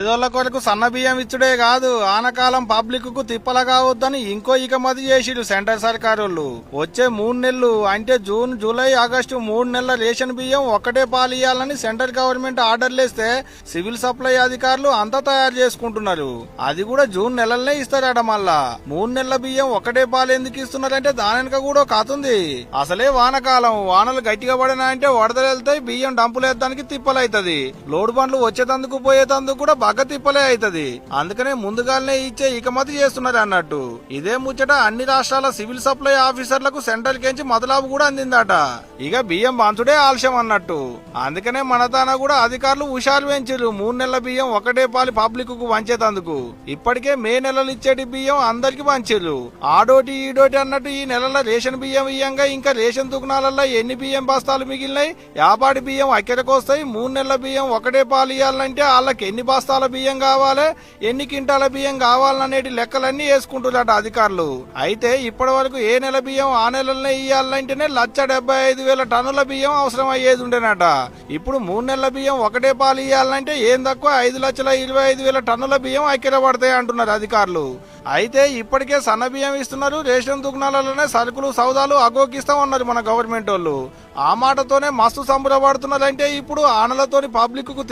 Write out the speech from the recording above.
పేదోళ్ల కొరకు సన్న బియ్యం ఇచ్చుడే కాదు ఆనకాలం పబ్లిక్ కు తిప్పల కావద్దని ఇంకో ఇకమతి చేసిరు సెంటర్ సర్కారోళ్ళు. వచ్చే 3 నెలలు అంటే జూన్, జూలై, ఆగస్టు 3 నెలల రేషన్ బియ్యం ఒక్కటే పాలు ఇయ్యాలని సెంట్రల్ గవర్నమెంట్ ఆర్డర్లేస్తే సివిల్ సప్లై అధికారులు అంతా తయారు చేసుకుంటున్నారు. అది కూడా జూన్ నెలలనే ఇస్తారట. మళ్ళా 3 నెలల బియ్యం ఒక్కటే పాలు ఎందుకు ఇస్తున్నారంటే దాని వెనక కూడా కథ ఉంది. అసలే వానకాలం, వానలు గట్టిగా పడినా అంటే వడదలెళ్తాయి, బియ్యం డంపులేద్దానికి తిప్పలైతది. లోడు బండ్లు వచ్చేతందుకు పోయేతందుకు కూడా బాగా తిప్పలే అవుతుంది. అందుకనే ముందుగానే ఇచ్చే ఇకమతి చేస్తున్నారు అన్నట్టు. ఇదే ముచ్చట అన్ని రాష్ట్రాల సివిల్ సప్లై ఆఫీసర్లకు సెంట్రల్ కెంచి మొదలాపు కూడా అందిందట. ఇక బియ్యం పంచుడే ఆలస్యం అన్నట్టు. అందుకనే మన తాన కూడా అధికారులు హుషారు పెంచారు. 3 నెలల బియ్యం ఒకటే పాలి పబ్లిక్ కు పంచేతందుకు. ఇప్పటికే మే నెలలు ఇచ్చేటి బియ్యం అందరికి పంచారు. ఆడోటి ఈడోటి అన్నట్టు ఈ నెలల రేషన్ బియ్యం ఇయ్యంగా ఇంకా రేషన్ దుకాణాలలో ఎన్ని బియ్యం బస్తాలు మిగిలినాయి, యాపాటి బియ్యం అక్కెరకొస్తాయి, 3 నెలల బియ్యం ఒకటే పాలు ఇయ్యాలంటే వాళ్ళకి ఎన్ని బస్తాల బియ్యం కావాలి, ఎన్ని క్వింటాల బియ్యం కావాలనేటి లెక్కలన్నీ వేసుకుంటున్నారట అధికారులు. అయితే ఇప్పటి వరకు ఏ నెల బియ్యం ఆ నెలలనే ఇయ్యాలంటేనే 1,75,000 టన్నుల బియ్యం అవసరం అయ్యేది ఉండేనట. ఇప్పుడు 3 నెలల బియ్యం ఒకటే పాలు ఇయ్యాలంటే ఏం తక్కువ 5,25,000 టన్నుల బియ్యం పడతాయి అంటున్నారు అధికారులు. అయితే ఇప్పటికే సన్న బియ్యం ఇస్తున్నారు. రేషన్ దుకాణాలలోనే సరుకులు సౌదాలు అగోకిస్తామన్నారు మన గవర్నమెంట్ వాళ్ళు. ఆ మాటతోనే మస్తు సంబరపడుతున్నారంటే ఇప్పుడు ఆనలతోని పబ్లిక్ కు